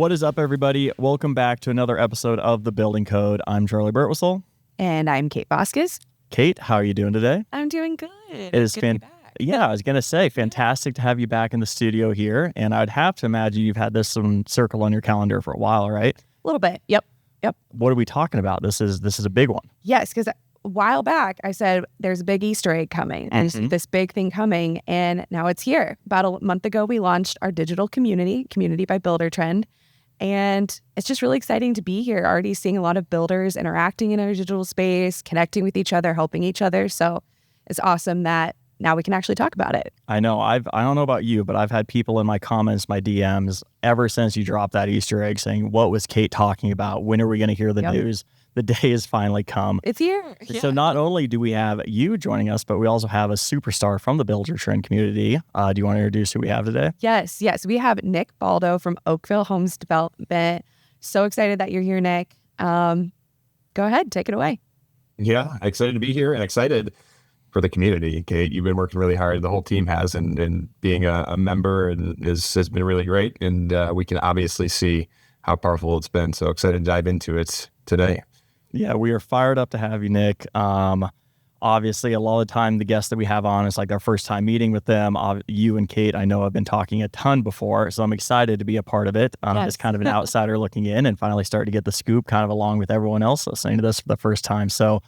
What is up, everybody? Welcome back to another episode of The Building Code. I'm Charley Burtwistle. And I'm Kate Vazquez. Kate, how are you doing today? I'm doing good. It is Yeah, I was going to say, fantastic to have you back in the studio here. And I'd have to imagine you've had this one circle on your calendar for a while, right? A little bit. Yep. What are we talking about? This is a big one. Yes, because a while back I said there's a big Easter egg coming and this big thing coming, and now it's here. About a month ago, we launched our digital community by Buildertrend. And it's just really exciting to be here, already seeing a lot of builders interacting in our digital space, connecting with each other, helping each other. So it's awesome that now we can actually talk about it. I know. I don't know about you, but I've had people in my comments, my DMs, ever since you dropped that Easter egg saying, what was Kate talking about? When are we going to hear the news? The day has finally come. It's here. Yeah. So not only do we have you joining us, but we also have a superstar from the Buildertrend community. Do you want to introduce who we have today? Yes. We have Nick Baldo from Oakville Homes Development. So excited that you're here, Nick. Go ahead, take it away. Yeah, excited to be here and excited for the community. Kate, you've been working really hard. The whole team has, and being a member has been really great. And we can obviously see how powerful it's been. So excited to dive into it today. Yeah, we are fired up to have you, Nick. Obviously, a lot of the time, the guests that we have on, it's like their first time meeting with them. You and Kate, I know, have been talking a ton before, so I'm excited to be a part of it. Yes. As kind of an outsider looking in and finally start to get the scoop kind of along with everyone else listening to this for the first time. So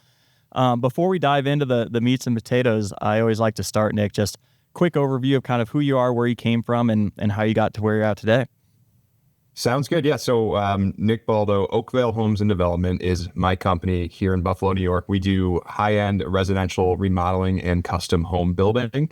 before we dive into the meats and potatoes, I always like to start, Nick, just quick overview of kind of who you are, where you came from, and how you got to where you're at today. Sounds good. Yeah. So Nick Baldo, Oakville Homes and Development is my company here in Buffalo, New York. We do high-end residential remodeling and custom home building,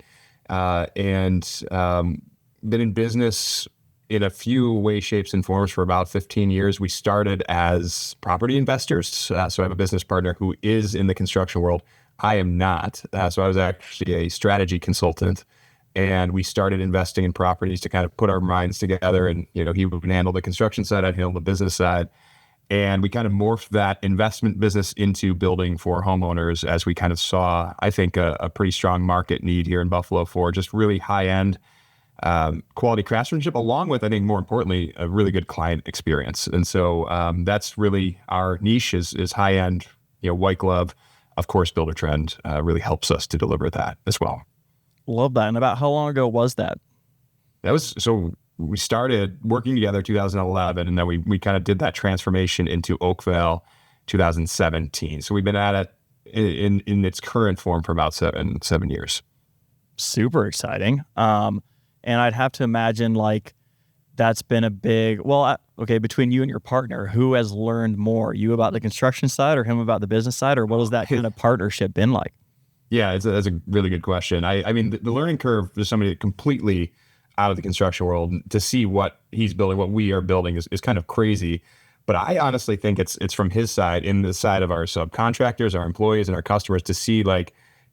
and been in business in a few ways, shapes, and forms for about 15 years. We started as property investors. So I have a business partner who is in the construction world. I am not. So I was actually a strategy consultant. And we started investing in properties to kind of put our minds together. And, he would handle the construction side, I'd handle the business side. And we kind of morphed that investment business into building for homeowners as we kind of saw, I think, a pretty strong market need here in Buffalo for just really high-end quality craftsmanship, along with, I think, more importantly, a really good client experience. And so that's really our niche is high-end, white glove. Of course, Buildertrend really helps us to deliver that as well. Love that. And about how long ago was that? So we started working together 2011, and then we kind of did that transformation into Oakville 2017. So we've been at it in its current form for about seven years. Super exciting. And I'd have to imagine that's been a big, between you and your partner, who has learned more? You about the construction side or him about the business side, or what has that kind of partnership been like? Yeah, that's a really good question. I mean, the learning curve for somebody completely out of the construction world to see what he's building, what we are building is kind of crazy. But I honestly think it's from his side, in the side of our subcontractors, our employees, and our customers to see,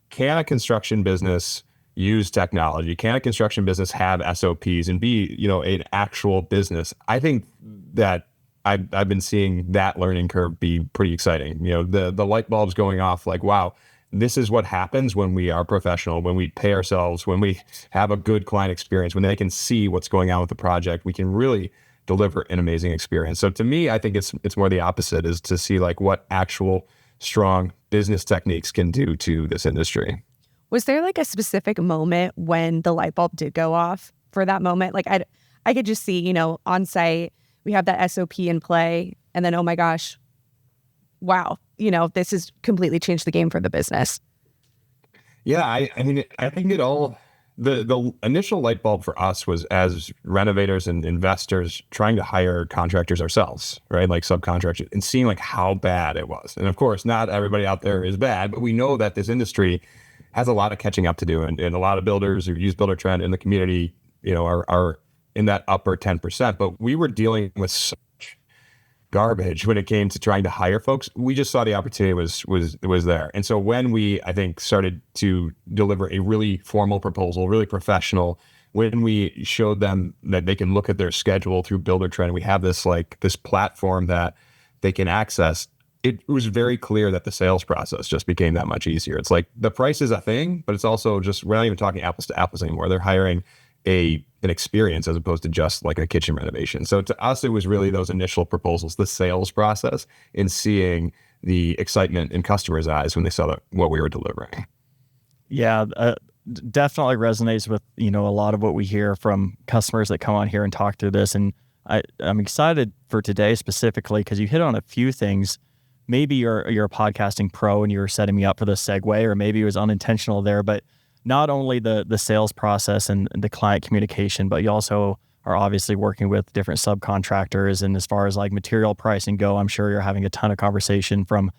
can a construction business use technology? Can a construction business have SOPs and be, an actual business? I think that I've been seeing that learning curve be pretty exciting. The light bulbs going off wow, this is what happens when we are professional, when we pay ourselves, when we have a good client experience, when they can see what's going on with the project, we can really deliver an amazing experience. So to me, I think it's more the opposite, is to see what actual strong business techniques can do to this industry. Was there a specific moment when the light bulb did go off for that moment? I could just see, on site, we have that SOP in play, and then, oh my gosh, wow, this has completely changed the game for the business. Yeah, I mean, I think it all, the initial light bulb for us was as renovators and investors trying to hire contractors ourselves, right? Subcontractors, and seeing how bad it was. And of course, not everybody out there is bad, but we know that this industry has a lot of catching up to do. And a lot of builders who use Buildertrend in the community, are in that upper 10%. But we were dealing with such garbage when it came to trying to hire folks. We just saw the opportunity was there. And so when we, I think, started to deliver a really formal proposal, really professional, when we showed them that they can look at their schedule through Buildertrend, we have this this platform that they can access. It was very clear that the sales process just became that much easier. It's the price is a thing, but it's also just, we're not even talking apples to apples anymore. They're hiring an experience as opposed to just like a kitchen renovation. So to us, it was really those initial proposals, the sales process, and seeing the excitement in customers' eyes when they saw what we were delivering. Yeah, definitely resonates with, a lot of what we hear from customers that come on here and talk through this. And I'm excited for today specifically because you hit on a few things. Maybe you're a podcasting pro and you were setting me up for this segue, or maybe it was unintentional there, but not only the sales process and the client communication, but you also are obviously working with different subcontractors. And as far as like material pricing go, I'm sure you're having a ton of conversation from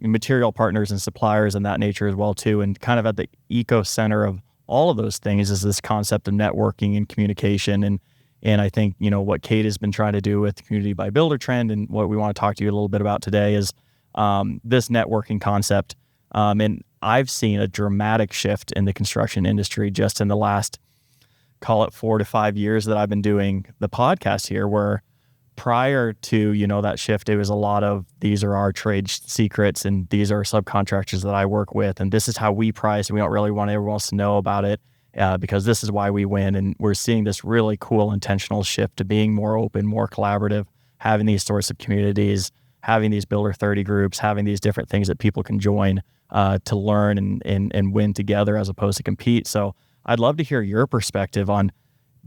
material partners and suppliers and that nature as well too. And kind of at the ecocenter of all of those things is this concept of networking and communication. And I think, what Kate has been trying to do with Community by Buildertrend and what we want to talk to you a little bit about today is this networking concept. And I've seen a dramatic shift in the construction industry just in the last, call it 4 to 5 years that I've been doing the podcast here, where prior to, that shift, it was a lot of these are our trade secrets and these are subcontractors that I work with. And this is how we price. And we don't really want everyone else to know about it because this is why we win. And we're seeing this really cool intentional shift to being more open, more collaborative, having these sorts of communities, having these Builder 30 groups, having these different things that people can join to learn and win together as opposed to compete. So I'd love to hear your perspective on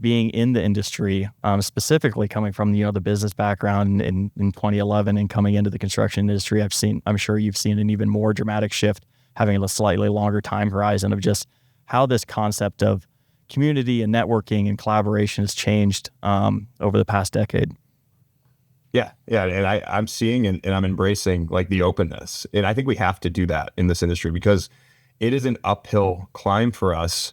being in the industry, specifically coming from the business background in 2011 and coming into the construction industry. I'm sure you've seen an even more dramatic shift, having a slightly longer time horizon of just how this concept of community and networking and collaboration has changed over the past decade. Yeah. And I'm seeing and I'm embracing like the openness. And I think we have to do that in this industry because it is an uphill climb for us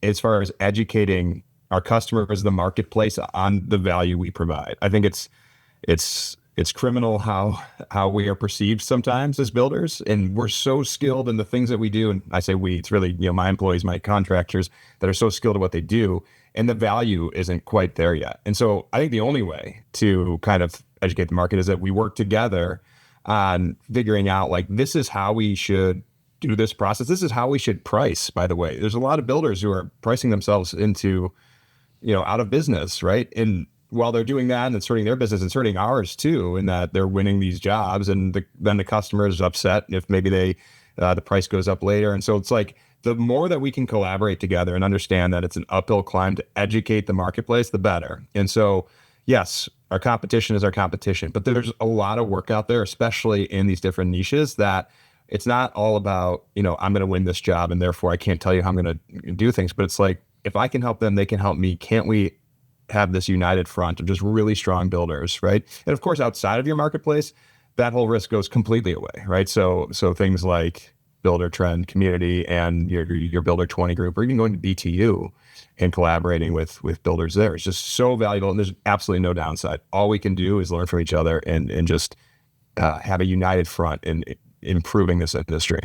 as far as educating our customers, the marketplace, on the value we provide. I think it's criminal how we are perceived sometimes as builders, and we're so skilled in the things that we do. And I say we, it's really my employees, my contractors that are so skilled at what they do, and the value isn't quite there yet. And so I think the only way to kind of educate the market is that we work together on figuring out like this is how we should do this process. This is how we should price. By the way, there's a lot of builders who are pricing themselves into out of business, right? And while they're doing that and inserting their business, inserting ours too, in that they're winning these jobs, and then the customer is upset if maybe the price goes up later. And so it's like the more that we can collaborate together and understand that it's an uphill climb to educate the marketplace, the better. And so, yes, our competition is our competition, but there's a lot of work out there, especially in these different niches, that it's not all about, I'm going to win this job and therefore I can't tell you how I'm going to do things. But it's like, if I can help them, they can help me. Can't we have this united front of just really strong builders, right? And of course, outside of your marketplace, that whole risk goes completely away, right? So things like Buildertrend community and your Builder 20 group, or even going to BTU and collaborating with builders there is just so valuable. And there's absolutely no downside. All we can do is learn from each other and just have a united front in improving this industry.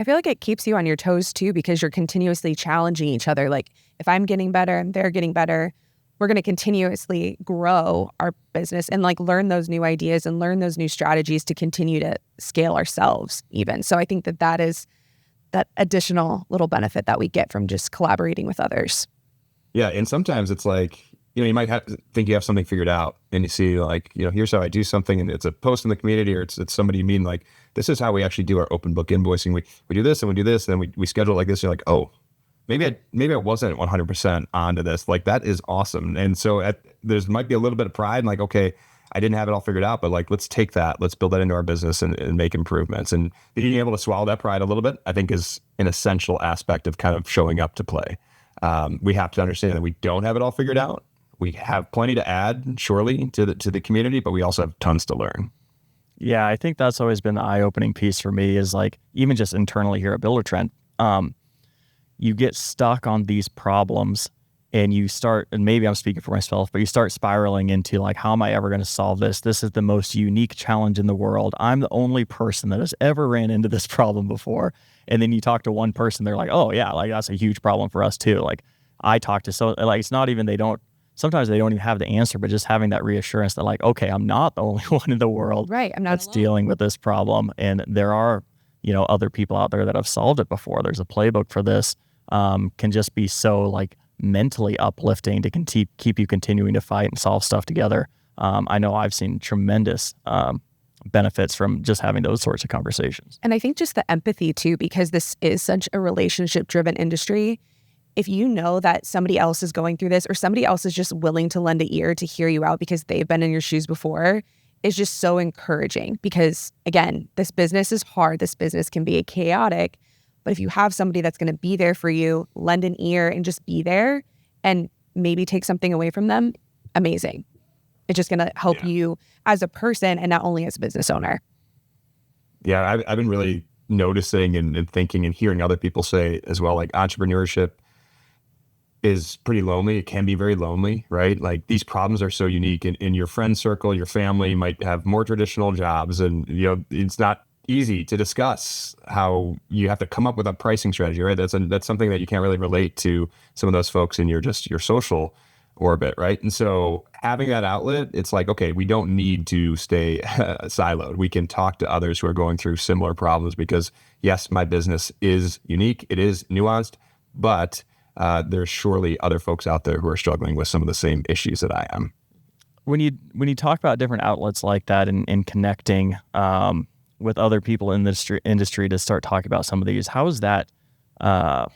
I feel like it keeps you on your toes too, because you're continuously challenging each other. Like if I'm getting better and they're getting better, we're going to continuously grow our business and like learn those new ideas and learn those new strategies to continue to scale ourselves even. So I think that is that additional little benefit that we get from just collaborating with others. Yeah. And sometimes it's like, you might think you have something figured out and you see like, here's how I do something, and it's a post in the community or it's somebody you mean like, this is how we actually do our open book invoicing. We do this and we do this and then we schedule it like this. You're like, oh, maybe I wasn't 100% onto this. Like that is awesome. And so there's might be a little bit of pride and like, okay, I didn't have it all figured out, but like, let's take that, let's build that into our business and make improvements. And being able to swallow that pride a little bit, I think is an essential aspect of kind of showing up to play. We have to understand that we don't have it all figured out. We have plenty to add, surely, to the community, but we also have tons to learn. Yeah, I think that's always been the eye-opening piece for me is like, even just internally here at Buildertrend, you get stuck on these problems and you start, and maybe I'm speaking for myself, but you start spiraling into like, how am I ever going to solve this? This is the most unique challenge in the world. I'm the only person that has ever ran into this problem before. And then you talk to one person, they're like, oh yeah, like that's a huge problem for us too. Like I talk to, like, it's not even, sometimes they don't even have the answer, but just having that reassurance that like, okay, I'm not the only one in the world right. I'm not that's alone. dealing with this problem. And there are, other people out there that have solved it before. There's a playbook for this, can just be so like mentally uplifting to keep you continuing to fight and solve stuff together. I know I've seen tremendous benefits from just having those sorts of conversations. And I think just the empathy too, because this is such a relationship-driven industry. If you know that somebody else is going through this, or somebody else is just willing to lend an ear to hear you out because they've been in your shoes before, is just so encouraging. Because again, this business is hard. This business can be chaotic. But if you have somebody that's going to be there for you, lend an ear and just be there and maybe take something away from them, amazing. It's just going to help you as a person and not only as a business owner. Yeah, I've been really noticing and thinking and hearing other people say as well, like entrepreneurship is pretty lonely. It can be very lonely, right? Like these problems are so unique in your friend circle, your family might have more traditional jobs, and it's not easy to discuss how you have to come up with a pricing strategy, right? That's something that you can't really relate to some of those folks in your social orbit, right? And so having that outlet, it's like, okay, we don't need to stay siloed. We can talk to others who are going through similar problems because yes, my business is unique. It is nuanced, but there's surely other folks out there who are struggling with some of the same issues that I am. When you talk about different outlets like that and connecting with other people in this industry to start talking about some of these, how has that kind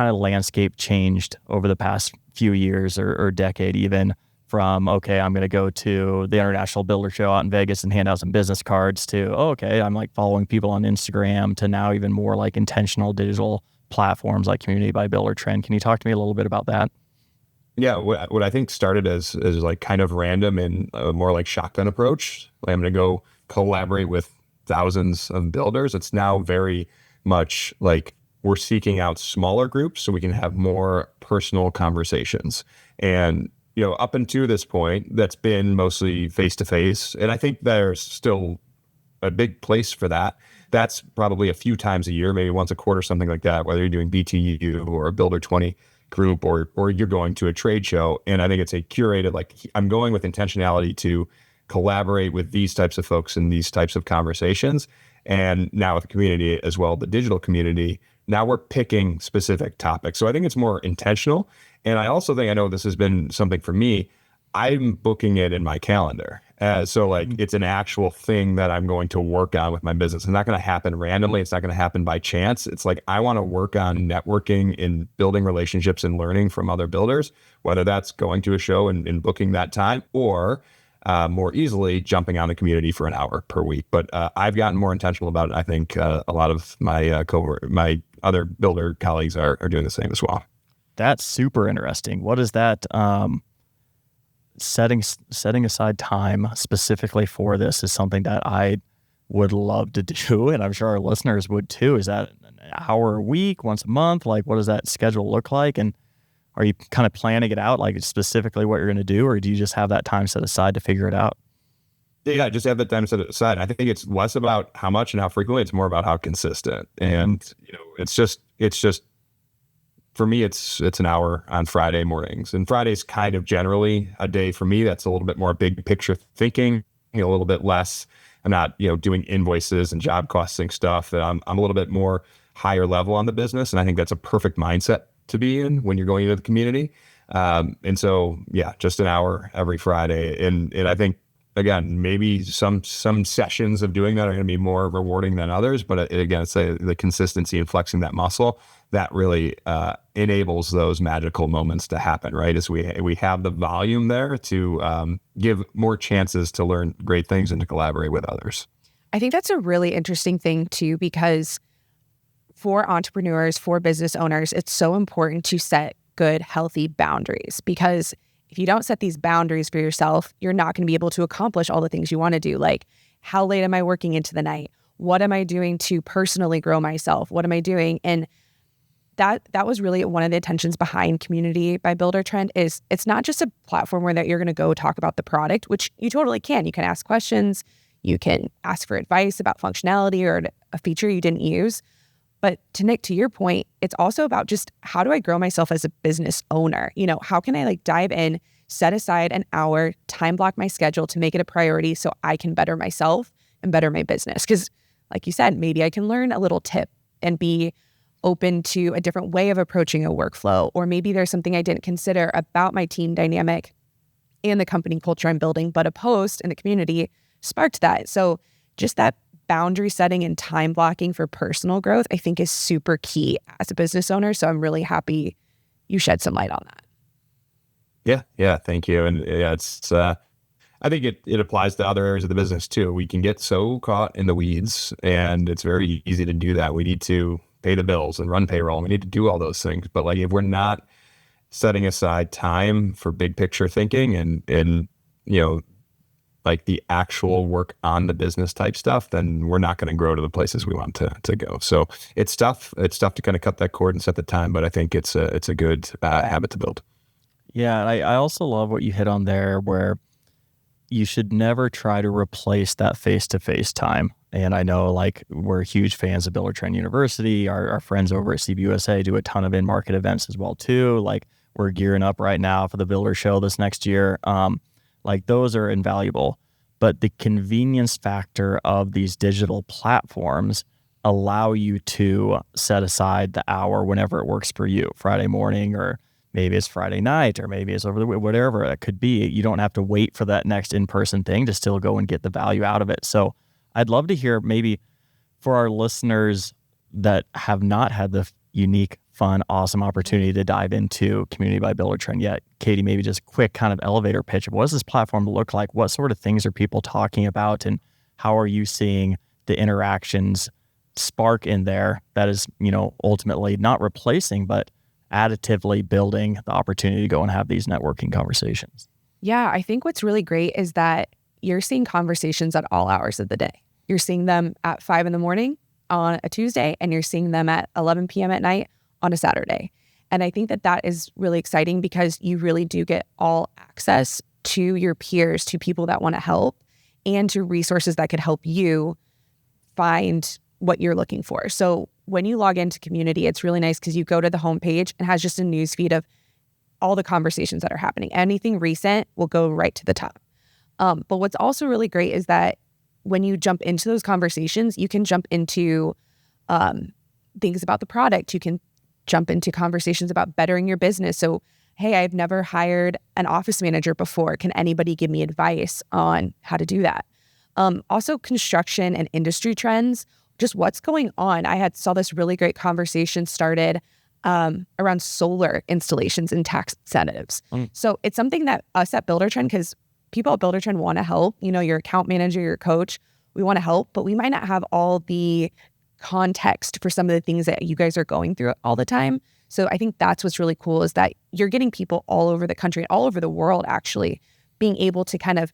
of landscape changed over the past few years or decade, even from, okay, I'm going to go to the International Builder Show out in Vegas and hand out some business cards to, okay, I'm like following people on Instagram, to now even more like intentional digital platforms like Community by Buildertrend. Can you talk to me a little bit about that? Yeah, what I think started as like kind of random and a more like shotgun approach. Like I'm going to go collaborate with thousands of builders. It's now very much like we're seeking out smaller groups so we can have more personal conversations. And, up until this point, that's been mostly face-to-face. And I think there's still a big place for that. That's probably a few times a year, maybe once a quarter, something like that, whether you're doing BTU or a Builder 20 group or you're going to a trade show. And I think it's a curated, like I'm going with intentionality to collaborate with these types of folks in these types of conversations. And now with the community as well, the digital community, now we're picking specific topics. So I think it's more intentional. And I also think, I know this has been something for me, I'm booking it in my calendar. So like it's an actual thing that I'm going to work on with my business. It's not going to happen randomly. It's not going to happen by chance. It's like I want to work on networking and building relationships and learning from other builders, whether that's going to a show and booking that time or more easily jumping on the community for an hour per week. But I've gotten more intentional about it. I think a lot of my my other builder colleagues are doing the same as well. That's super interesting. What is that? Setting aside time specifically for this is something that I would love to do, and I'm sure our listeners would too. Is that an hour a week, once a month? Like, what does that schedule look like? And are you kind of planning it out, like specifically what you're going to do, or do you just have that time set aside to figure it out? Yeah, just have that time set aside. I think it's less about how much and how frequently. It's more about how consistent. And it's just for me, it's an hour on Friday mornings, and Friday's kind of generally a day for me that's a little bit more big picture thinking, a little bit less. I'm not doing invoices and job costing stuff. I'm a little bit more higher level on the business, and I think that's a perfect mindset to be in when you're going into the community. And so, yeah, just an hour every Friday. And I think, again, maybe some sessions of doing that are going to be more rewarding than others. But again, it's the consistency and flexing that muscle that really enables those magical moments to happen, right? As we have the volume there to give more chances to learn great things and to collaborate with others. I think that's a really interesting thing too, because for entrepreneurs, for business owners, it's so important to set good, healthy boundaries, because if you don't set these boundaries for yourself, you're not going to be able to accomplish all the things you want to do. Like, how late am I working into the night? What am I doing to personally grow myself? What am I doing? And that was really one of the intentions behind Community by Buildertrend. Is it's not just a platform where that you're going to go talk about the product, which you totally can. You can ask questions, you can ask for advice about functionality or a feature you didn't use. But to Nick, to your point, it's also about just how do I grow myself as a business owner? How can I dive in, set aside an hour, time block my schedule to make it a priority so I can better myself and better my business? Because like you said, maybe I can learn a little tip and be open to a different way of approaching a workflow, or maybe there's something I didn't consider about my team dynamic and the company culture I'm building, but a post in the community sparked that. So just that boundary setting and time blocking for personal growth, I think, is super key as a business owner. So I'm really happy you shed some light on that. Yeah. Thank you. And yeah, it's, I think it applies to other areas of the business too. We can get so caught in the weeds, and it's very easy to do that. We need to pay the bills and run payroll. We need to do all those things. But like, if we're not setting aside time for big picture thinking and like the actual work on the business type stuff, then we're not going to grow to the places we want to go. So it's tough. It's tough to kind of cut that cord and set the time, but I think it's a good habit to build. Yeah. And I also love what you hit on there, where you should never try to replace that face-to-face time. And I know, like, we're huge fans of Buildertrend University. Our friends over at CBUSA do a ton of in-market events as well too. Like, we're gearing up right now for the Builder Show this next year. Like, those are invaluable. But the convenience factor of these digital platforms allow you to set aside the hour whenever it works for you, Friday morning, or maybe it's Friday night, or maybe it's over the weekend, whatever it could be. You don't have to wait for that next in-person thing to still go and get the value out of it. So I'd love to hear, maybe for our listeners that have not had the unique, fun, awesome opportunity to dive into Community by Buildertrend yet. Katie, maybe just quick kind of elevator pitch of what does this platform look like? What sort of things are people talking about, and how are you seeing the interactions spark in there that is, ultimately not replacing, but additively building the opportunity to go and have these networking conversations? Yeah, I think what's really great is that you're seeing conversations at all hours of the day. You're seeing them at 5 a.m. on a Tuesday, and you're seeing them at 11 p.m. at night on a Saturday. And I think that is really exciting, because you really do get all access to your peers, to people that want to help, and to resources that could help you find what you're looking for. So when you log into Community, it's really nice because you go to the homepage and has just a news feed of all the conversations that are happening. Anything recent will go right to the top. But what's also really great is that when you jump into those conversations, you can jump into things about the product. You can jump into conversations about bettering your business. So, hey, I've never hired an office manager before. Can anybody give me advice on how to do that? Also, construction and industry trends, just what's going on. I saw this really great conversation started around solar installations and tax incentives. So it's something that us at Buildertrend, because people at Buildertrend want to help, your account manager, your coach, we want to help, but we might not have all the context for some of the things that you guys are going through all the time. So I think that's what's really cool, is that you're getting people all over the country and all over the world actually being able to kind of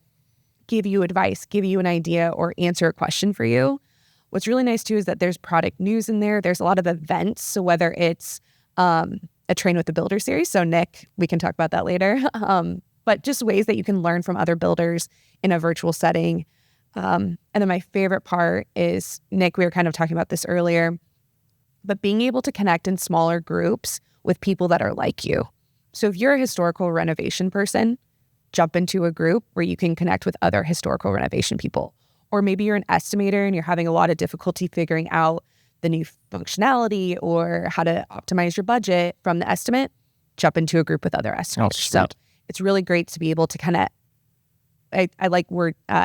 give you advice, give you an idea, or answer a question for you. What's really nice too is that there's product news in there. There's a lot of events. So whether it's a Train with the Builder series, so Nick, we can talk about that later, but just ways that you can learn from other builders in a virtual setting. And then my favorite part is, Nick, we were kind of talking about this earlier, but being able to connect in smaller groups with people that are like you. So if you're a historical renovation person, jump into a group where you can connect with other historical renovation people. Or maybe you're an estimator and you're having a lot of difficulty figuring out the new functionality or how to optimize your budget from the estimate, jump into a group with other estimators. So it's really great to be able to kind of, I like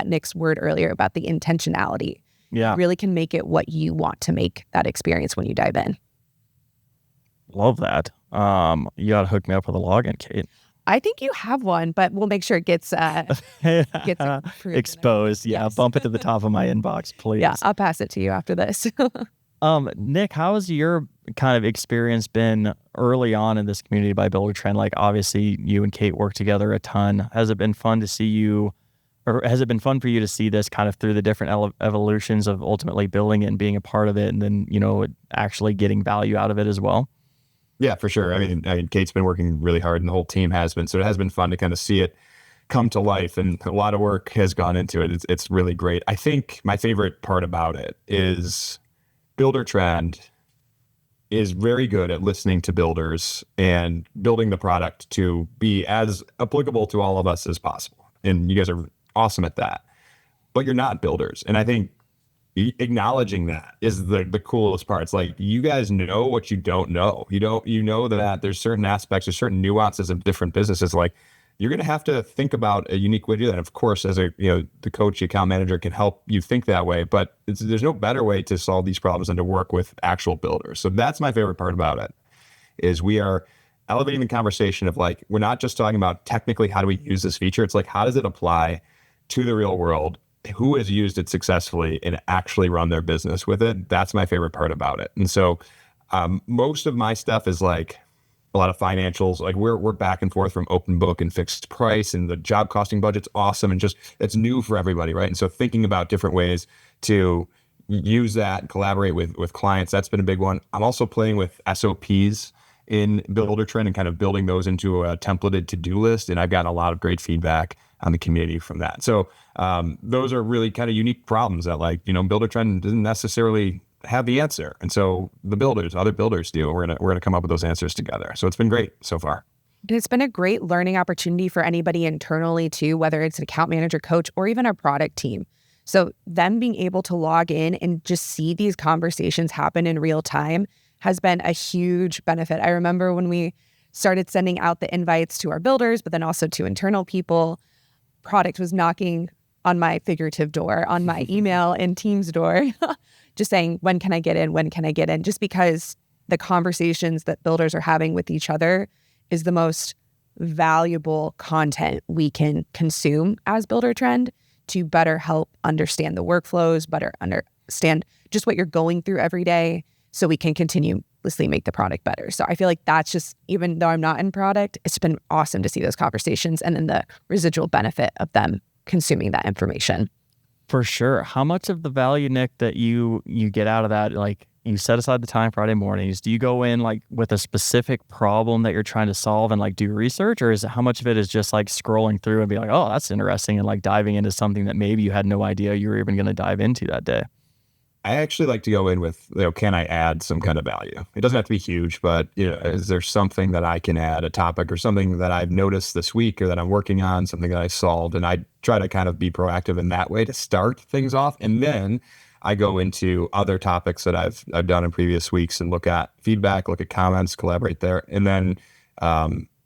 Nick's word earlier about the intentionality. Yeah. You really can make it what you want to make that experience when you dive in. Love that. You got to hook me up with a login, Kate. I think you have one, but we'll make sure it gets exposed. Yeah, Yes. Bump it to the top of my inbox, please. Yeah, I'll pass it to you after this. Nick, how has your kind of experience been early on in this Community by Buildertrend? Like, obviously, you and Kate work together a ton. Has it been fun to see you, or has it been fun for you to see this kind of through the different evolutions of ultimately building it and being a part of it, and then, actually getting value out of it as well? Yeah, for sure. I mean, Kate's been working really hard, and the whole team has been. So it has been fun to kind of see it come to life, and a lot of work has gone into it. It's really great. I think my favorite part about it is Buildertrend is very good at listening to builders and building the product to be as applicable to all of us as possible. And you guys are awesome at that. But you're not builders. And I think acknowledging that is the coolest part. It's like, you guys know what you don't know. You know that there's certain aspects or certain nuances of different businesses. Like, you're going to have to think about a unique way to do that. And of course, as the coach, the account manager can help you think that way, but there's no better way to solve these problems than to work with actual builders. So that's my favorite part about it, is we are elevating the conversation of like, we're not just talking about technically how do we use this feature. It's like, how does it apply to the real world? Who has used it successfully and actually run their business with it? That's my favorite part about it. And so most of my stuff is like a lot of financials. Like, we're back and forth from open book and fixed price, and the job costing budget's awesome, and just it's new for everybody, right? And so thinking about different ways to use that and collaborate with clients, that's been a big one. I'm also playing with SOPs in Buildertrend and kind of building those into a templated to-do list, and I've gotten a lot of great feedback on the community from that. So those are really kind of unique problems that, like, Buildertrend doesn't necessarily have the answer. And so other builders do. We're gonna come up with those answers together. So it's been great so far. And it's been a great learning opportunity for anybody internally too, whether it's an account manager, coach, or even our product team. So them being able to log in and just see these conversations happen in real time has been a huge benefit. I remember when we started sending out the invites to our builders, but then also to internal people, product was knocking on my figurative door, on my email and Teams door, just saying, when can I get in? When can I get in? Just because the conversations that builders are having with each other is the most valuable content we can consume as Buildertrend to better help understand the workflows, better understand just what you're going through every day, so we can continuously make the product better. So I feel like that's just, even though I'm not in product, it's been awesome to see those conversations and then the residual benefit of them consuming that information. For sure. How much of the value, Nick, that you get out of that, like, you set aside the time Friday mornings, do you go in like with a specific problem that you're trying to solve and like do research, or is it, how much of it is just like scrolling through and be like, oh, that's interesting, and like diving into something that maybe you had no idea you were even going to dive into that day? I actually like to go in with, can I add some kind of value? It doesn't have to be huge, but is there something that I can add, a topic or something that I've noticed this week or that I'm working on, something that I solved? And I try to kind of be proactive in that way to start things off. And then I go into other topics that I've done in previous weeks and look at feedback, look at comments, collaborate there. And then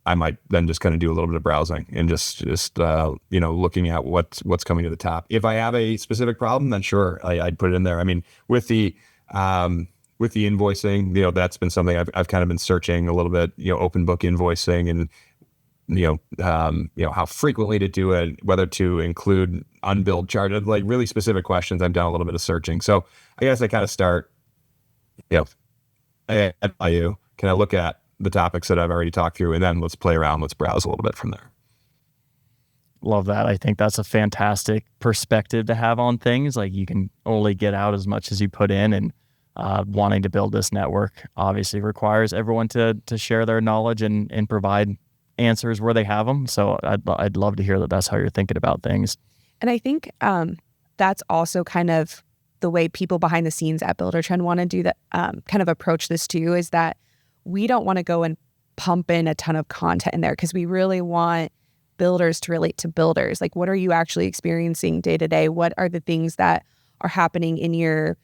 I might then just kind of do a little bit of browsing and just looking at what's coming to the top. If I have a specific problem, then sure, I'd put it in there. I mean, with the invoicing, that's been something I've kind of been searching a little bit, open book invoicing, and how frequently to do it, whether to include unbilled charges, like really specific questions. I've done a little bit of searching. So I guess I kind of start, at value, can I look at the topics that I've already talked through, and then let's play around, let's browse a little bit from there. Love that. I think that's a fantastic perspective to have on things. Like, you can only get out as much as you put in, and wanting to build this network obviously requires everyone to share their knowledge and provide answers where they have them. So I'd love to hear that that's how you're thinking about things. And I think that's also kind of the way people behind the scenes at Buildertrend want to do that, kind of approach this too, is that we don't want to go and pump in a ton of content in there, because we really want builders to relate to builders. Like, what are you actually experiencing day to day? What are the things that are happening in your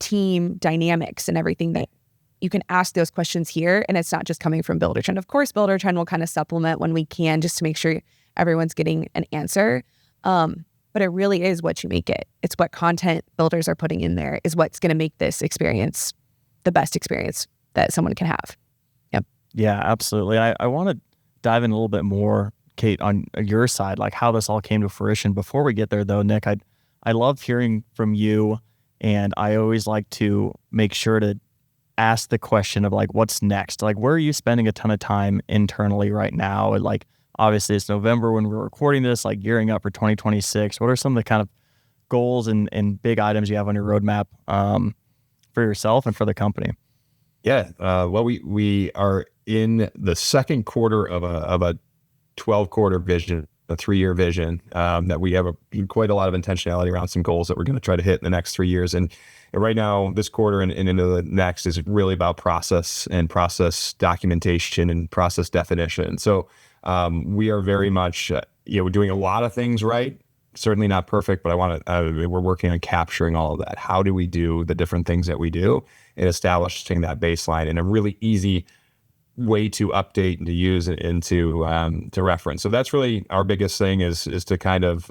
team dynamics and everything, that you can ask those questions here, and it's not just coming from Buildertrend. Of course, Buildertrend will kind of supplement when we can, just to make sure everyone's getting an answer. But it really is what you make it. It's what content builders are putting in there is what's going to make this experience the best experience that someone can have. Yep. Yeah, absolutely. I want to dive in a little bit more, Kate, on your side, like how this all came to fruition. Before we get there though, Nick, I love hearing from you, and I always like to make sure to ask the question of like, what's next? Like, where are you spending a ton of time internally right now? And like, obviously it's November when we're recording this, like gearing up for 2026. What are some of the kind of goals and big items you have on your roadmap for yourself and for the company? Yeah. Well, we are in the second quarter of a 12-quarter vision, a 3-year vision, that we have quite a lot of intentionality around some goals that we're going to try to hit in the next 3 years. And right now, this quarter and into the next is really about process and process documentation and process definition. So we are very much, we're doing a lot of things right, certainly not perfect, but I want to, we're working on capturing all of that. How do we do the different things that we do and establishing that baseline in a really easy way to update and to use and to reference. So that's really our biggest thing is to kind of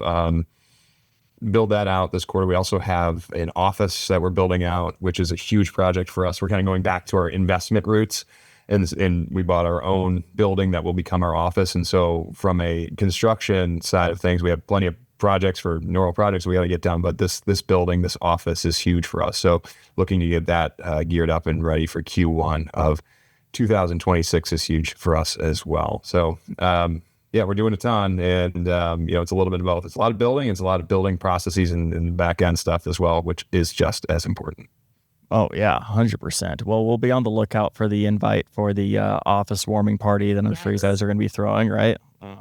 build that out this quarter. We also have an office that we're building out, which is a huge project for us. We're kind of going back to our investment roots, and we bought our own building that will become our office. And so from a construction side of things, we have plenty of projects for neural projects we got to get done, but this building, this office is huge for us. So looking to get that geared up and ready for Q1 of 2026 is huge for us as well. So yeah, we're doing a ton, and it's a little bit of both. It's a lot of building, it's a lot of building processes and back end stuff as well, which is just as important. Oh yeah, 100%. Well, we'll be on the lookout for the invite for the office warming party that I'm sure you guys are going to be throwing, right?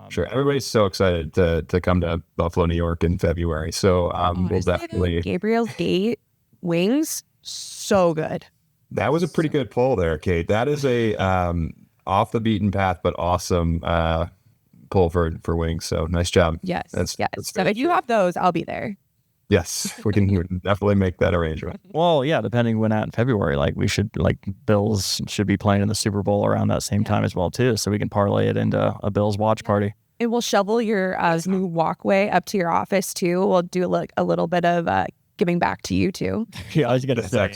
Sure. Everybody's so excited to come to Buffalo, New York in February. So we'll definitely. Gabriel's Gate wings, so good. That was a pretty good pull there, Kate. That is a off the beaten path, but awesome pull for wings. So nice job. Yes. That's so if you have those, I'll be there. Yes, we can definitely make that arrangement. Well, yeah, depending when in February, Bills should be playing in the Super Bowl around that same time as well too, so we can parlay it into a Bills watch party. And we'll shovel your new walkway up to your office too. We'll do a little bit of giving back to you too. Yeah, I was gonna say.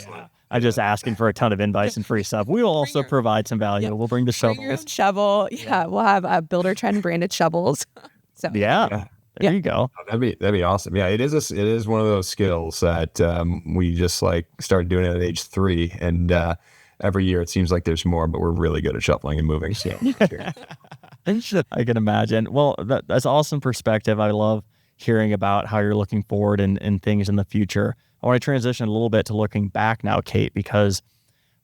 I'm just asking for a ton of invites and free stuff. We will also provide some value. We'll bring the shovel. Bring your own shovel. Yeah, we'll have Buildertrend branded shovels. So yeah. There you go. That'd be awesome. Yeah, it is one of those skills that we just started doing it at age 3, and every year it seems like there's more, but we're really good at shuffling and moving. So I can imagine. Well, that's awesome perspective. I love hearing about how you're looking forward and things in the future. I want to transition a little bit to looking back now, Kate, because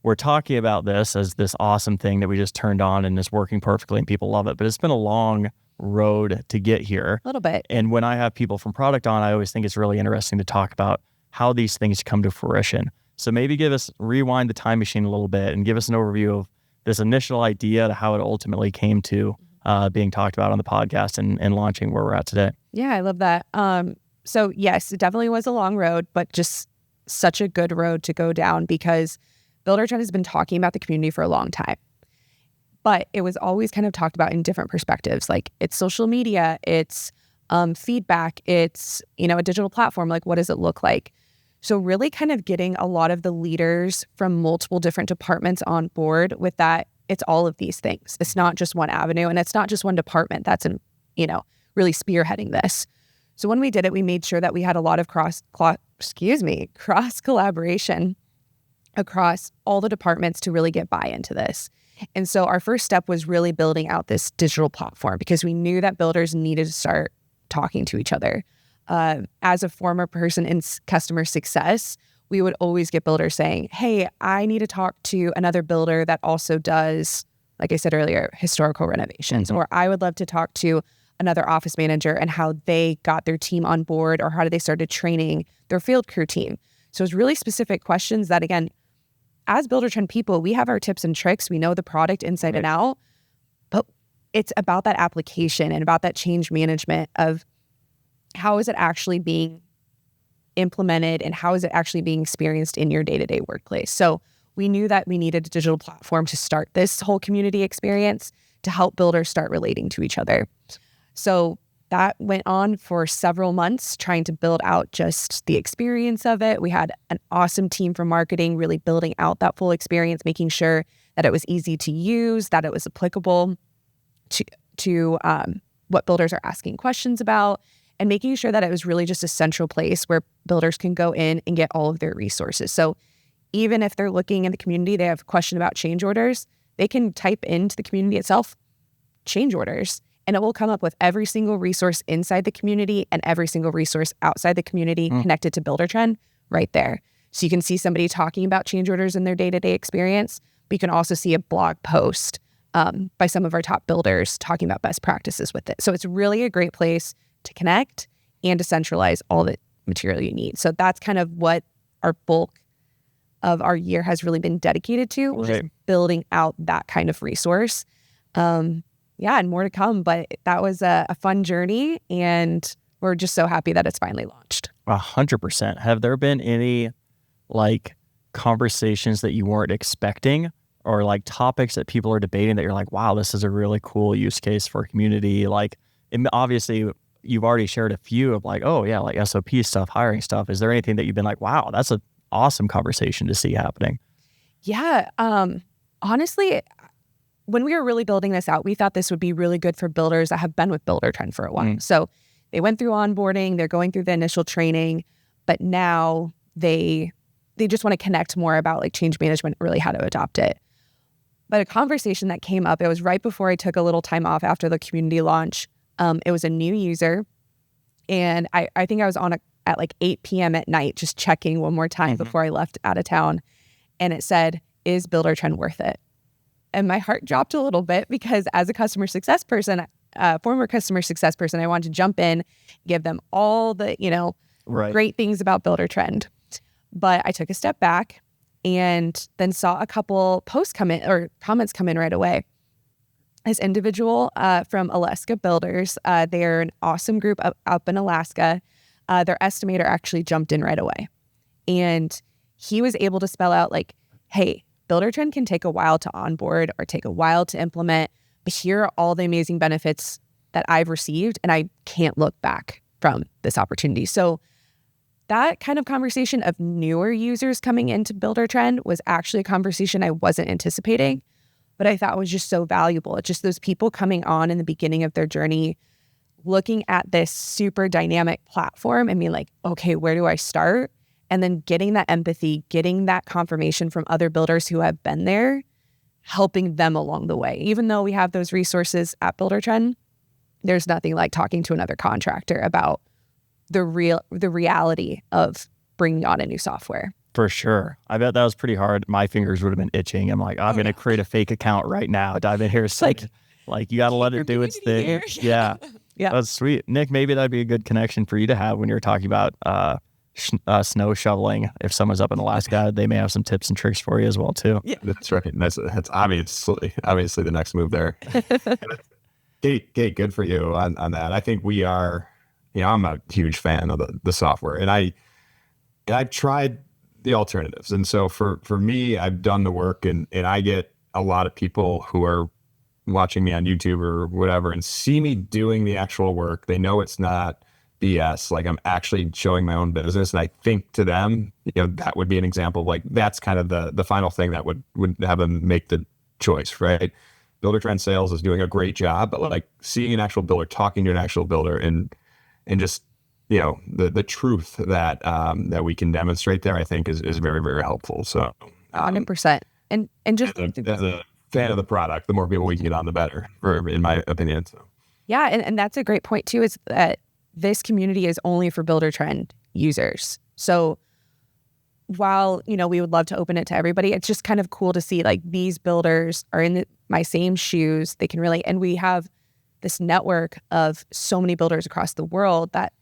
we're talking about this as this awesome thing that we just turned on and is working perfectly and people love it, but it's been a long road to get here. A little bit. And when I have people from product on, I always think it's really interesting to talk about how these things come to fruition. So maybe rewind the time machine a little bit and give us an overview of this initial idea to how it ultimately came to being talked about on the podcast and launching where we're at today. Yeah, I love that. So yes, it definitely was a long road, but just such a good road to go down because Buildertrend has been talking about the community for a long time. But it was always kind of talked about in different perspectives. Like it's social media, it's feedback, it's, a digital platform. Like what does it look like? So really kind of getting a lot of the leaders from multiple different departments on board with that. It's all of these things. It's not just one avenue and it's not just one department that's, really spearheading this. So when we did it, we made sure that we had a lot of cross collaboration across all the departments to really get buy-in to this. And so our first step was really building out this digital platform because we knew that builders needed to start talking to each other. As a former person in customer success, we would always get builders saying, hey, I need to talk to another builder that also does, like I said earlier, historical renovations, or I would love to talk to another office manager and how they got their team on board or how they started training their field crew team. So it's really specific questions that, again, as Buildertrend people, we have our tips and tricks. We know the product inside and out, but it's about that application and about that change management of how is it actually being implemented and how is it actually being experienced in your day-to-day workplace. So we knew that we needed a digital platform to start this whole community experience to help builders start relating to each other. So that went on for several months, trying to build out just the experience of it. We had an awesome team from marketing really building out that full experience, making sure that it was easy to use, that it was applicable to what builders are asking questions about, and making sure that it was really just a central place where builders can go in and get all of their resources. So even if they're looking in the community, they have a question about change orders, they can type into the community itself, change orders, and it will come up with every single resource inside the community and every single resource outside the community connected to Buildertrend right there. So you can see somebody talking about change orders in their day-to-day experience, but you can also see a blog post by some of our top builders talking about best practices with it. So it's really a great place to connect and to centralize all the material you need. So that's kind of what our bulk of our year has really been dedicated to, which is building out that kind of resource. And more to come, but that was a fun journey and we're just so happy that it's finally launched. 100%. Have there been any like conversations that you weren't expecting, or like topics that people are debating that you're like, wow, this is a really cool use case for a community? Like, obviously you've already shared a few of like, oh yeah, like SOP stuff, hiring stuff. Is there anything that you've been like, wow, that's an awesome conversation to see happening? Yeah. Honestly, when we were really building this out, we thought this would be really good for builders that have been with Buildertrend for a while. So they went through onboarding, they're going through the initial training, but now they just want to connect more about like change management, really how to adopt it. But a conversation that came up, it was right before I took a little time off after the community launch. It was a new user, and I think I was on at like 8 p.m. at night, just checking one more time before I left out of town. And it said, is Buildertrend worth it? And my heart dropped a little bit because as a customer success person, former customer success person, I wanted to jump in, give them all the, great things about Buildertrend. But I took a step back and then saw a couple posts come in or comments come in right away. This individual from Alaska Builders, they're an awesome group up in Alaska. Their estimator actually jumped in right away. And he was able to spell out like, hey, Buildertrend can take a while to onboard or take a while to implement, but here are all the amazing benefits that I've received, and I can't look back from this opportunity. So that kind of conversation of newer users coming into Buildertrend was actually a conversation I wasn't anticipating, but I thought was just so valuable. It's just those people coming on in the beginning of their journey, looking at this super dynamic platform and being like, okay, where do I start? And then getting that empathy, getting that confirmation from other builders who have been there, helping them along the way. Even though we have those resources at Buildertrend, there's nothing like talking to another contractor about the reality of bringing on a new software. For sure. I bet that was pretty hard. My fingers would have been itching. I'm like, I'm going to create a fake account right now. Dive in here. Like you got to let it do its thing. Yeah. That's sweet. Nick, maybe that'd be a good connection for you to have when you're talking about snow shoveling. If someone's up in Alaska, they may have some tips and tricks for you as well too. Yeah, that's right. That's obviously the next move there. Kate, good for you on that. I think we are, I'm a huge fan of the software, and I've tried the alternatives. And so for me, I've done the work, and I get a lot of people who are watching me on YouTube or whatever and see me doing the actual work. They know it's not BS. Like I'm actually showing my own business. And I think to them, that would be an example of like, that's kind of the final thing that would have them make the choice, right? Buildertrend Sales is doing a great job, but like seeing an actual builder, talking to an actual builder and just, the truth that we can demonstrate there, I think is very, very helpful. So 100%. And just as a fan of the product, the more people we can get on, the better, in my opinion. So yeah. And that's a great point too, is that this community is only for Buildertrend users. So while, we would love to open it to everybody, it's just kind of cool to see like these builders are in my same shoes. They can relate. And we have this network of so many builders across the world that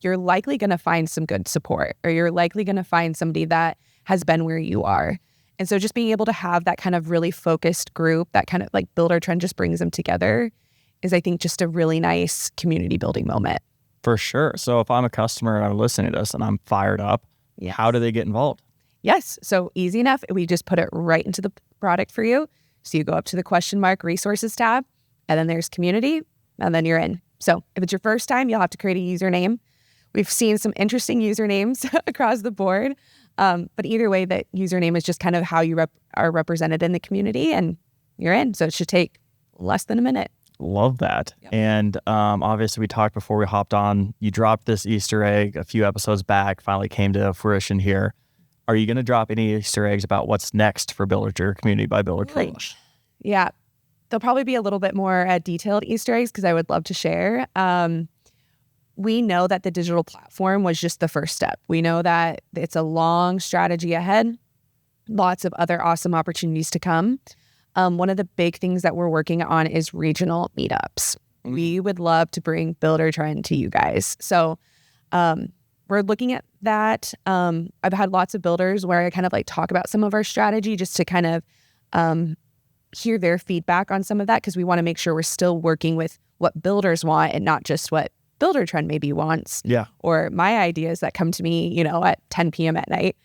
you're likely going to find some good support, or you're likely going to find somebody that has been where you are. And so just being able to have that kind of really focused group, that kind of like Buildertrend just brings them together, is I think just a really nice community building moment. For sure. So if I'm a customer and I'm listening to this and I'm fired up, how do they get involved? Yes. So easy enough. We just put it right into the product for you. So you go up to the ? Resources tab, and then there's community, and then you're in. So if it's your first time, you'll have to create a username. We've seen some interesting usernames across the board. But either way, that username is just kind of how you are represented in the community, and you're in. So it should take less than a minute. Love that. Yep. And obviously we talked before we hopped on, you dropped this Easter egg a few episodes back, finally came to fruition here. Are you going to drop any Easter eggs about what's next for Buildertrend Community by Buildertrend? Yeah. There'll probably be a little bit more detailed Easter eggs because I would love to share. We know that the digital platform was just the first step. We know that it's a long strategy ahead, lots of other awesome opportunities to come. One of the big things that we're working on is regional meetups. We would love to bring Buildertrend to you guys. So we're looking at that. I've had lots of builders where I kind of like talk about some of our strategy just to kind of hear their feedback on some of that, because we want to make sure we're still working with what builders want and not just what Buildertrend maybe wants. Yeah. Or my ideas that come to me, at 10 p.m. at night.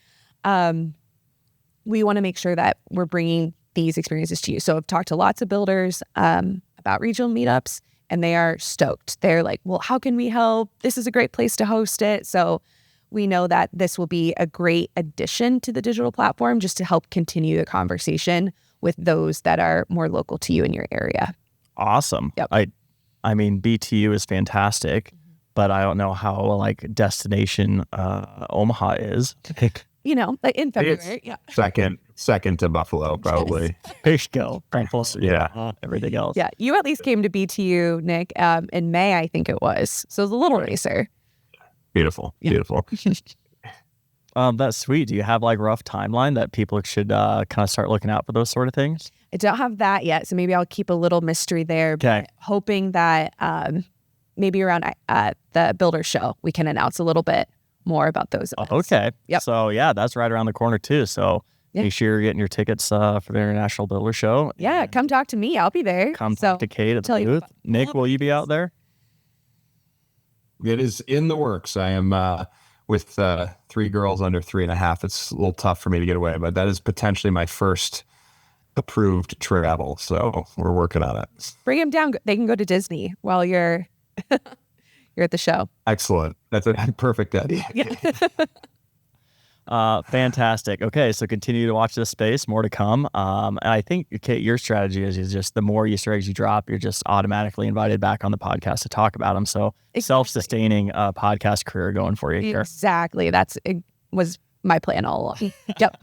We want to make sure that we're bringing these experiences to you. So I've talked to lots of builders about regional meetups, and they are stoked. They're like, well, how can we help? This is a great place to host it. So we know that this will be a great addition to the digital platform just to help continue the conversation with those that are more local to you in your area. Awesome. Yep. I mean, BTU is fantastic, but I don't know how like destination Omaha is. Like in February. Yeah. Second to Buffalo, probably. Fishkill, closer. Yeah. Everything else. Yeah. You at least came to BTU, Nick, in May, I think it was. So it was a little racer. Beautiful. Yeah. Beautiful. That's sweet. Do you have like rough timeline that people should kind of start looking out for those sort of things? I don't have that yet, so maybe I'll keep a little mystery there. Okay. But hoping that maybe around the Builder Show, we can announce a little bit more about those events. Okay. Yep. So yeah, that's right around the corner too. So make sure you're getting your tickets for the International Builder Show. Yeah, come talk to me. I'll be there. Come talk to Kate at the booth. Nick, will you be out there? It is in the works. I am with 3 girls under 3.5. It's a little tough for me to get away, but that is potentially my first approved travel. So we're working on it. Bring them down. They can go to Disney while you're at the show. Excellent. That's a perfect idea. Yeah. Fantastic. Okay, so continue to watch this space. More to come. And I think, Kate, your strategy is just the more Easter eggs you drop, you're just automatically invited back on the podcast to talk about them. So self-sustaining podcast career going for you here. Exactly. It was my plan all along. Yep.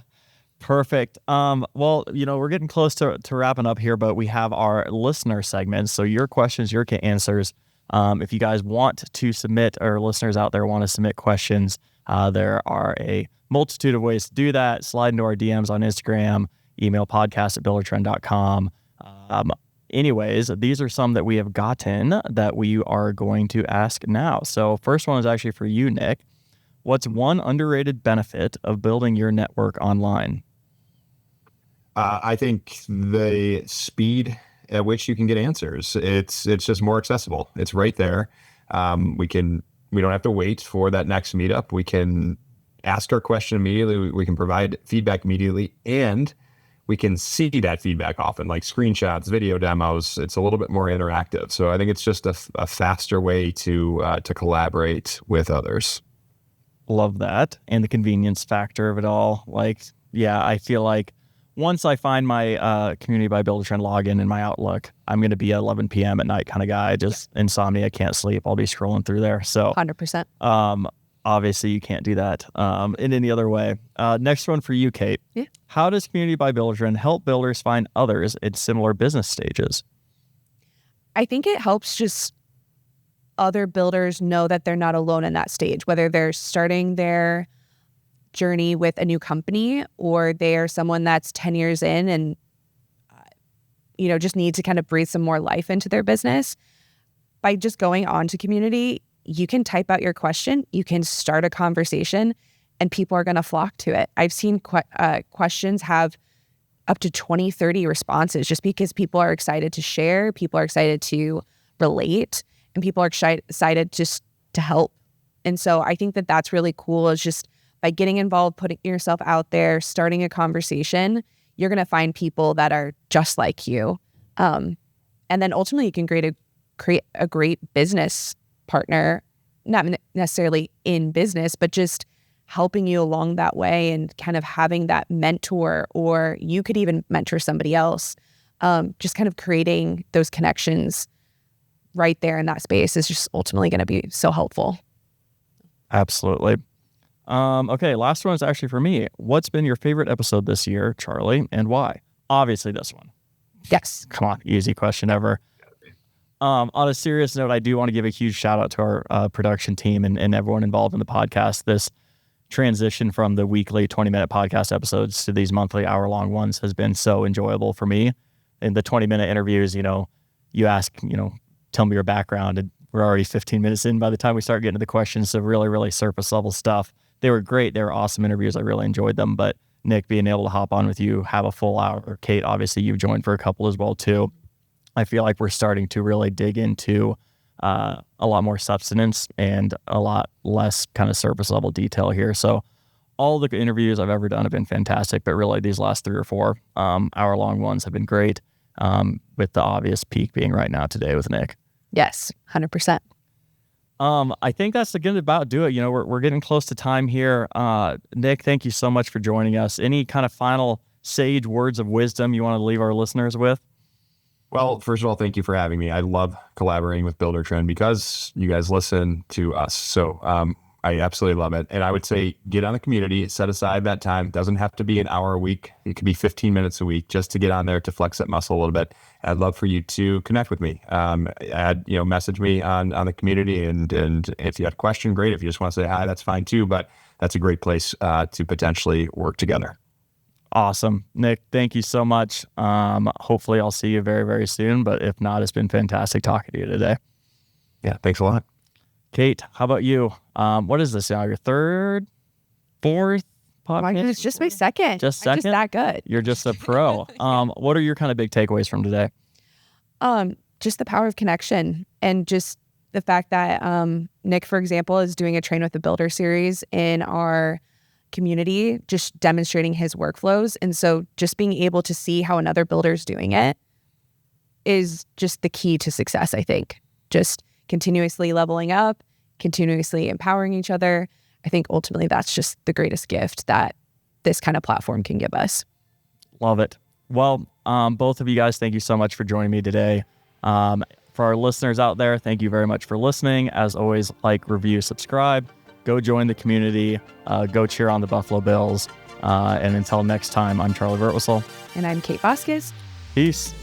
Perfect. Well, we're getting close to wrapping up here, but we have our listener segments. So your questions, your answers. If you guys want to submit, or listeners out there want to submit questions, there are a multitude of ways to do that. Slide into our DMs on Instagram, email podcast@buildertrend.com. Anyways, these are some that we have gotten that we are going to ask now. So first one is actually for you, Nick. What's one underrated benefit of building your network online? I think the speed at which you can get answers. It's just more accessible. It's right there. We don't have to wait for that next meetup. We can ask our question immediately. We can provide feedback immediately, and we can see that feedback often, like screenshots, video demos. It's a little bit more interactive. So I think it's just a faster way to collaborate with others. Love that. And the convenience factor of it all. I feel like once I find my Community by Buildertrend login in my Outlook, I'm going to be 11 p.m. at night kind of guy. Just insomnia, can't sleep. I'll be scrolling through there. So 100%. Obviously, you can't do that in any other way. Next one for you, Kate. Yeah. How does Community by Buildertrend help builders find others in similar business stages? I think it helps just other builders know that they're not alone in that stage, whether they're starting their journey with a new company or they're someone that's 10 years in and just need to kind of breathe some more life into their business. By just going on to Community, you can type out your question, you can start a conversation, and people are going to flock to it. I've seen questions have up to 20, 30 responses just because people are excited to share, people are excited to relate, and people are excited just to help. And so I think that that's really cool, is just by getting involved, putting yourself out there, starting a conversation, you're going to find people that are just like you. And then ultimately you can create a great business partner, not necessarily in business, but just helping you along that way and kind of having that mentor, or you could even mentor somebody else. Just kind of creating those connections right there in that space is just ultimately going to be so helpful. Absolutely. Okay, last one is actually for me. What's been your favorite episode this year, Charley, and why? Obviously this one. Yes. Come on, easy question ever. On a serious note, I do want to give a huge shout out to our production team and everyone involved in the podcast. This transition from the weekly 20-minute podcast episodes to these monthly hour-long ones has been so enjoyable for me. In the 20-minute interviews, you ask, tell me your background, and we're already 15 minutes in by the time we start getting to the questions. So really, really surface level stuff. They were great. They were awesome interviews. I really enjoyed them. But Nick, being able to hop on with you, have a full hour. Kate, obviously you've joined for a couple as well too. I feel like we're starting to really dig into a lot more substance and a lot less kind of surface level detail here. So all the interviews I've ever done have been fantastic, but really these last 3 or 4 hour-long ones have been great, with the obvious peak being right now today with Nick. Yes, 100%. I think that's going to about do it. You know, we're getting close to time here. Nick, thank you so much for joining us. Any kind of final sage words of wisdom you want to leave our listeners with? Well, first of all, thank you for having me. I love collaborating with Buildertrend because you guys listen to us. So I absolutely love it. And I would say get on the community, set aside that time. It doesn't have to be an hour a week. It could be 15 minutes a week just to get on there to flex that muscle a little bit. I'd love for you to connect with me. Message me on the community. And if you have a question, great. If you just want to say hi, that's fine too. But that's a great place to potentially work together. Awesome. Nick, thank you so much. Hopefully I'll see you very, very soon. But if not, it's been fantastic talking to you today. Yeah, thanks a lot. Kate, how about you? What is this now? Your 3rd, 4th podcast? It's just my second. Just second? I'm just that good. You're just a pro. What are your kind of big takeaways from today? Just the power of connection, and just the fact that Nick, for example, is doing a Train with the Builder series in our community, just demonstrating his workflows. And so just being able to see how another builder's doing it is just the key to success, I think. Just continuously leveling up, continuously empowering each other. I think ultimately that's just the greatest gift that this kind of platform can give us. Love it. Well, both of you guys, thank you so much for joining me today. For our listeners out there, thank you very much for listening. As always, like, review, subscribe, go join the community, go cheer on the Buffalo Bills. And until next time, I'm Charley Burtwistle. And I'm Kate Vazquez. Peace.